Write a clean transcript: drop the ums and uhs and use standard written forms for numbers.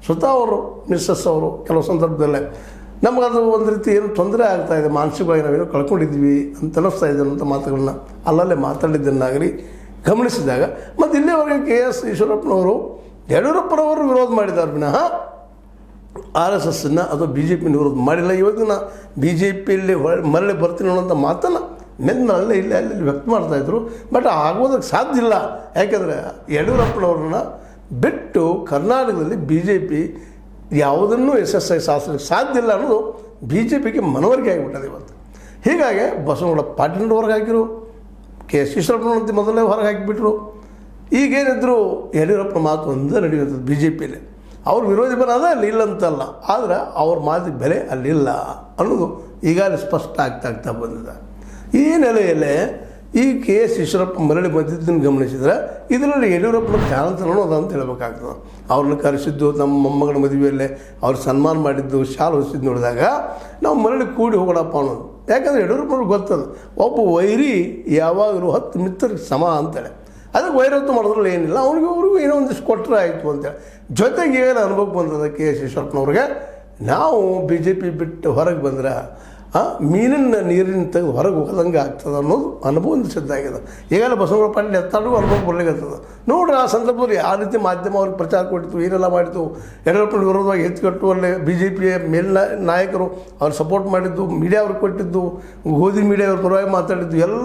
ಸ್ವತಃ ಅವರು ಮಿಸ್ಸಸ್ ಅವರು ಕೆಲವು ಸಂದರ್ಭದಲ್ಲೇ ನಮಗದು ಒಂದು ರೀತಿ ಏನು ತೊಂದರೆ ಆಗ್ತಾಯಿದೆ, ಮಾನಸಿಕವಾಗಿ ನಾವೇನೋ ಕಳ್ಕೊಂಡಿದ್ವಿ ಅಂತ ಅನ್ನಿಸ್ತಾ ಇದೆ ಅಂತ ಮಾತುಗಳನ್ನ ಅಲ್ಲಲ್ಲೇ ಮಾತಾಡಿದ್ದನ್ನಾಗಲಿ ಗಮನಿಸಿದಾಗ, ಮತ್ತು ಇಲ್ಲಿವರೆಗೆ ಕೆ ಎಸ್ ಈಶ್ವರಪ್ಪನವರು ಯಡಿಯೂರಪ್ಪನವರು ವಿರೋಧ ಮಾಡಿದ್ದಾರೆ ವಿನಃ RSSನ ಅಥವಾ BJP ವಿರೋಧ ಮಾಡಿಲ್ಲ. ಇವತ್ತಿನ BJPಯಲ್ಲಿ ಮರಳಿ ಬರ್ತೀನಿ ಅನ್ನೋಂಥ ಮಾತನ್ನು ಅಲ್ಲೇ ಅಲ್ಲಿ ವ್ಯಕ್ತ ಮಾಡ್ತಾಯಿದ್ರು. ಬಟ್ ಆಗೋದಕ್ಕೆ ಸಾಧ್ಯ ಇಲ್ಲ. ಯಾಕೆಂದರೆ ಯಡಿಯೂರಪ್ಪನವ್ರನ್ನ ಬಿಟ್ಟು ಕರ್ನಾಟಕದಲ್ಲಿ BJP ಯಾವುದನ್ನೂ ಯಶಸ್ಸಾಗಿ ಸಾಧಿಸಲಿಕ್ಕೆ ಸಾಧ್ಯ ಇಲ್ಲ ಅನ್ನೋದು BJPಗೆ ಮನವರಿಕೆ ಆಗಿಬಿಟ್ಟದೆ ಇವತ್ತು. ಹೀಗಾಗಿ ಬಸವನಗೌಡ ಪಾಟೀಲ್ ಹೊರಗೆ ಹಾಕಿರು, ಕೆ ಎಸ್ ಈಶ್ವರಪ್ಪನಂತ ಮೊದಲೇ ಹೊರಗೆ ಹಾಕಿಬಿಟ್ರು. ಈಗೇನಿದ್ರು ಯಡಿಯೂರಪ್ಪನ ಮಾತು ಒಂದೇ ನಡೆಯುತ್ತದೆ BJPಯಲ್ಲಿ. ಅವ್ರ ವಿರೋಧಿ ಬರೋದೇ ಅಲ್ಲಿ ಇಲ್ಲಂತಲ್ಲ, ಆದರೆ ಅವ್ರ ಮಾತಿಗೆ ಬೆಲೆ ಅಲ್ಲಿಲ್ಲ ಅನ್ನೋದು ಈಗಾಗಲೇ ಸ್ಪಷ್ಟ ಆಗ್ತಾ ಬಂದಿದೆ. ಈ ನೆಲೆಯಲ್ಲೇ ಈ ಕೆ ಎಸ್ ಈಶ್ವರಪ್ಪ ಮರಳಿ ಬಂದಿದ್ದನ್ನು ಗಮನಿಸಿದರೆ ಇದರಲ್ಲಿ ಯಡಿಯೂರಪ್ಪನ ಚಾಣತನ ಅಂತ ಹೇಳಬೇಕಾಗ್ತದೆ. ಅವ್ರನ್ನ ಕರೆಸಿದ್ದು, ನಮ್ಮ ಮೊಮ್ಮಗಳ ಮದುವೆಯಲ್ಲೇ ಅವ್ರು ಸನ್ಮಾನ ಮಾಡಿದ್ದು, ಶಾಲು ಹೊಸಿದ್ದು ನೋಡಿದಾಗ ನಾವು ಮರಳಿ ಕೂಡಿ ಹೋಗೋಣಪ್ಪ ಅನ್ನೋದು. ಯಾಕಂದರೆ ಯಡಿಯೂರಪ್ಪನವ್ರಿಗೆ ಗೊತ್ತದು ಒಬ್ಬ ವೈರಿ ಯಾವಾಗಲೂ 10 ಮಿತ್ರರಿಗೆ ಸಮ ಅಂತೇಳಿ. ಅದಕ್ಕೆ ವೈರತ್ವ ಮಾಡೋದ್ರಲ್ಲಿ ಏನಿಲ್ಲ, ಅವ್ರಿಗೂ ಏನೋ ಒಂದಿಷ್ಟು ಕೊಟ್ಟರೆ ಆಯಿತು ಅಂತೇಳಿ. ಜೊತೆಗೆ ಏನು ಅನುಭವಕ್ಕೆ ಬಂದದ ಕೆ ಎಸ್ ಈಶ್ವರಪ್ಪನವ್ರಿಗೆ, ನಾವು BJP ಬಿಟ್ಟು ಹೊರಗೆ ಬಂದ್ರೆ ಮೀನಿನ ನೀರಿನ ತೆಗೆದು ಹೊರಗೆ ಹೋಗೋದಂಗೆ ಆಗ್ತದೆ ಅನ್ನೋದು ಅನುಭವ ಸಿದ್ಧ ಆಗಿದೆ. ಈಗಲೇ ಬಸವನಗೌಡ ಪಾಟೀಲ್ ಎತ್ತಾಡುವ ಅನುಭವ ಬರ್ಲಿಕ್ಕತ್ತದ ನೋಡ್ರಿ. ಆ ಸಂದರ್ಭದಲ್ಲಿ ಯಾವ ರೀತಿ ಮಾಧ್ಯಮ ಅವ್ರಿಗೆ ಪ್ರಚಾರ ಕೊಟ್ಟಿತ್ತು, ಏನೆಲ್ಲ ಮಾಡಿತ್ತು, ಯಡಿಯೂರಪ್ಪನ ವಿರೋಧವಾಗಿ ಎತ್ತಿಕಟ್ಟು ಅಲ್ಲಿ BJPಯ ಮೇಲಿನ ನಾಯಕರು ಅವ್ರು ಸಪೋರ್ಟ್ ಮಾಡಿದ್ದು, ಮೀಡಿಯಾ ಅವ್ರಿಗೆ ಕೊಟ್ಟಿದ್ದು, ಗೋಧಿ ಮೀಡಿಯಾ ಅವ್ರ ಪರವಾಗಿ ಮಾತಾಡಿದ್ದು ಎಲ್ಲ